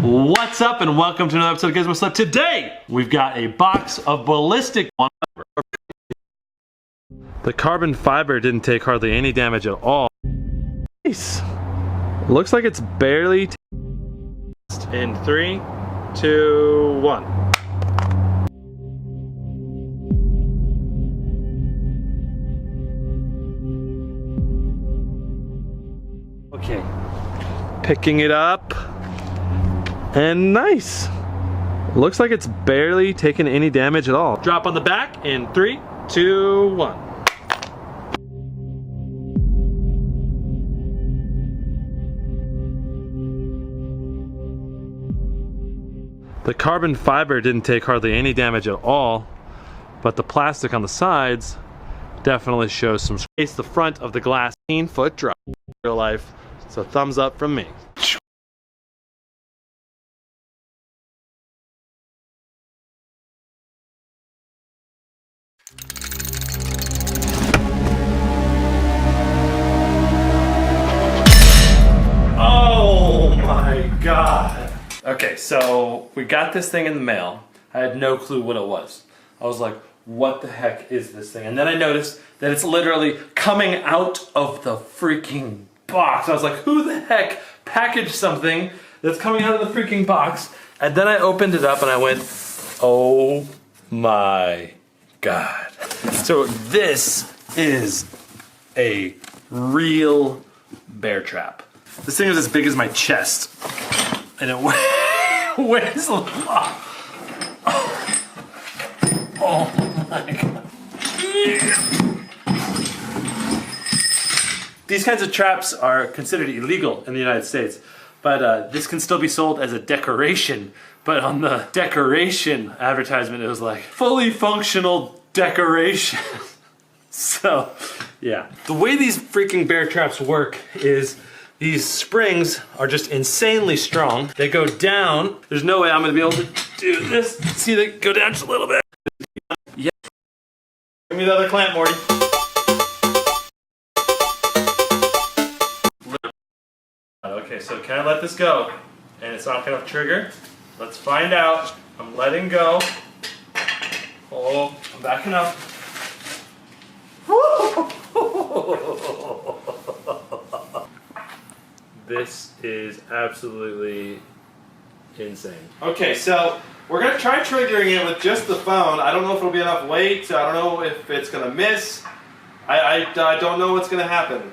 What's up and welcome to another episode of Gizmo Slip. Today, we've got a box of ballistic. The carbon fiber didn't take hardly any damage at all. Nice. Looks like it's barely in 3, 2, 1. Okay, picking it up, and nice. Looks like it's barely taken any damage at all. Drop on the back in 3, 2, 1. The carbon fiber didn't take hardly any damage at all, but the plastic on the sides definitely shows some space. The front of the glass 18-foot drop. Real life. So thumbs up from me. Oh my God. Okay, so we got this thing in the mail. I had no clue what it was. I was like, what the heck is this thing? And then I noticed that it's literally coming out of the freaking box. I was like, who the heck packaged something that's coming out of the freaking box? And then I opened it up and I went, oh my God. So this is a real bear trap. This thing is as big as my chest. And it weighs a lot. Oh my God. These kinds of traps are considered illegal in the United States, but this can still be sold as a decoration. But on the decoration advertisement, it was like, fully functional decoration. So, yeah. The way these freaking bear traps work is these springs are just insanely strong. They go down. There's no way I'm gonna be able to do this. See, they go down just a little bit. Yeah. Give me the other clamp, Morty. Okay, so can I let this go? And it's not gonna trigger. Let's find out. I'm letting go. Oh, I'm backing up. This is absolutely insane. Okay, so we're gonna try triggering it with just the phone. I don't know if it'll be enough weight. I don't know if it's gonna miss. I don't know what's gonna happen.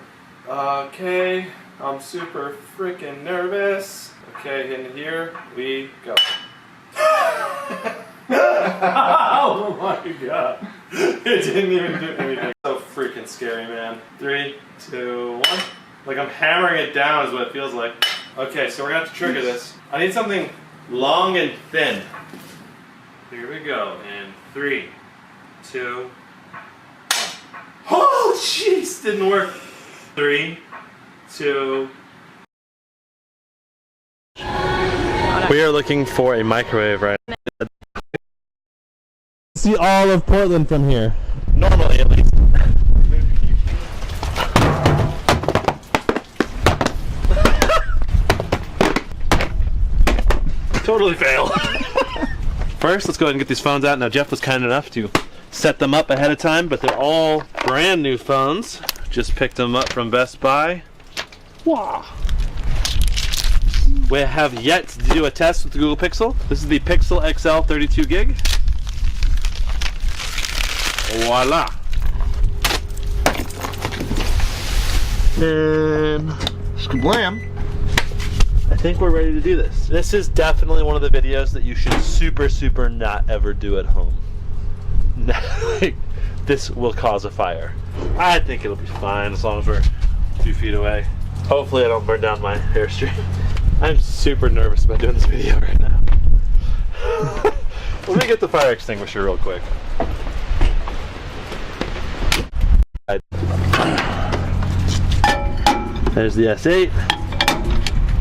Okay, I'm super freaking nervous. Okay, and here we go. Oh my God. It didn't even do anything. So freaking scary, man. 3, 2, 1. Like I'm hammering it down is what it feels like. Okay, so we're gonna have to trigger this. I need something long and thin. Here we go. In 3, 2, 1. Oh, jeez, didn't work. 3, 2. We are looking for a microwave right now. See all of Portland from here. Normally, at least. Totally fail. First, let's go ahead and get these phones out. Now, Jeff was kind enough to set them up ahead of time, but they're all brand new phones. Just picked them up from Best Buy. Wow. We have yet to do a test with the Google Pixel. This is the Pixel XL 32 gig. Voila. And skablam. I think we're ready to do this. This is definitely one of the videos that you should super not ever do at home. This will cause a fire. I think it'll be fine as long as we're a few feet away. Hopefully I don't burn down my hair straight. I'm super nervous about doing this video right now. Let me get the fire extinguisher real quick. There's the S8.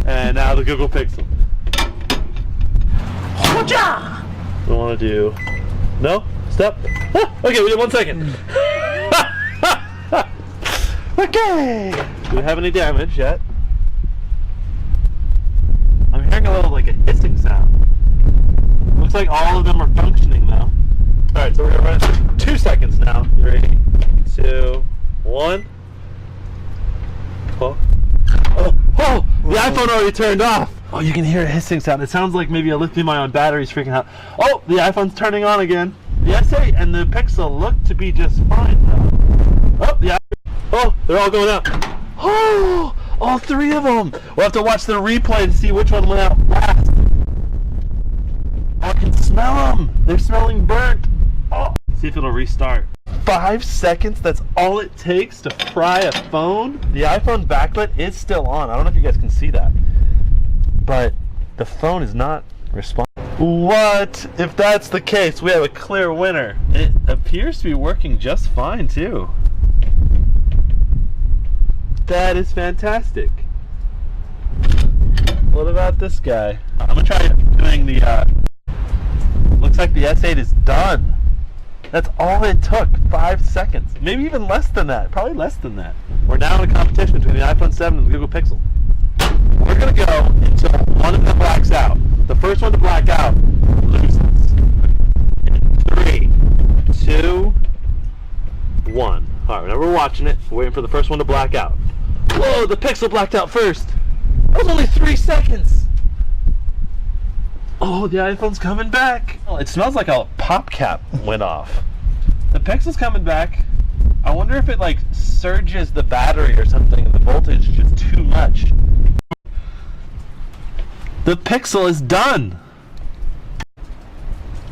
And now the Google Pixel. We want to do... No? Step? Ah, okay, we did 1 second. Okay. Do we have any damage yet? I'm hearing a little like a hissing sound. Looks like all of them are functioning though. Alright, so we're gonna run it for 2 seconds now. 3, 2, 1. Oh. Oh, the iPhone already turned off. Oh, you can hear a hissing sound. It sounds like maybe a lithium-ion battery is freaking out. Oh, the iPhone's turning on again. The S8 and the Pixel look to be just fine though. Oh, they're all going out. Oh, all 3 of them. We'll have to watch the replay to see which one went out last. I can smell them. They're smelling burnt. Oh, see if it'll restart. 5 seconds, that's all it takes to fry a phone. The iPhone backlit is still on. I don't know if you guys can see that, but the phone is not responding. What? If that's the case, we have a clear winner. It appears to be working just fine too. That is fantastic. What about this guy? I'm gonna try doing the looks like the S8 is done. That's all it took, 5 seconds. Maybe even less than that, probably less than that. We're now in a competition between the iPhone 7 and the Google Pixel. We're gonna go until one of them blacks out. The first one to black out loses. 3, 2, 1. All right, now we're watching it. We're waiting for the first one to black out. Whoa, the Pixel blacked out first. That was only 3 seconds. Oh, the iPhone's coming back. Oh, it smells like a pop cap went off. The Pixel's coming back. I wonder if it like surges the battery or something and the voltage is just too much. The Pixel is done.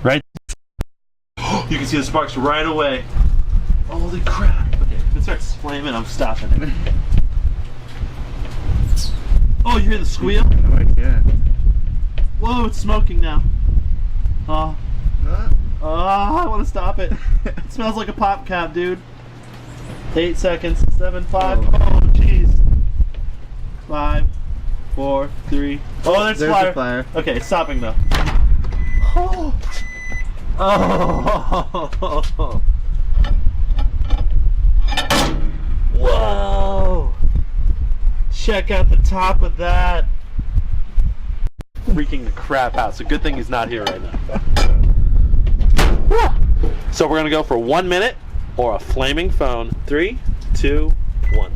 Right? You can see the sparks right away. Holy crap. Okay, if it starts flaming, I'm stopping it. Oh, you hear the squeal? No idea. Whoa, it's smoking now. Oh. I want to stop it. It smells like a pop cap, dude. 8 seconds. 7, 5. Oh, jeez. 5, 4, 3. Oh, there's the fire. Okay, it's stopping though. Oh. Oh. Whoa. Check out the top of that. Freaking the crap out. So good thing he's not here right now. So we're gonna go for 1 minute or a flaming phone. 3, 2, 1.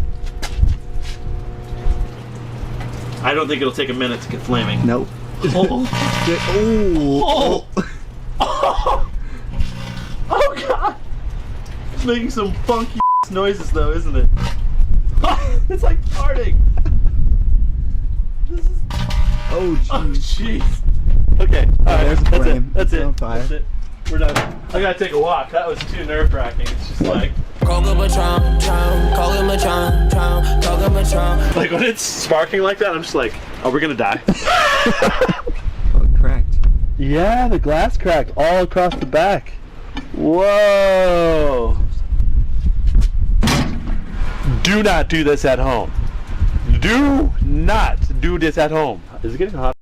I don't think it'll take a minute to get flaming. Nope. Oh. Oh. Oh. Oh god. It's making some funky noises though, isn't it? It's like farting. This is. Oh jeez. Okay. Alright. There's a flame. That's It's it. on fire. That's it. We're done. I gotta take a walk. That was too nerve-wracking. It's just like. Like when it's sparking like that, I'm just like, oh, we're gonna die. Oh, it cracked. Yeah, the glass cracked all across the back. Whoa. Do not do this at home. Do not do this at home. Is it getting hot?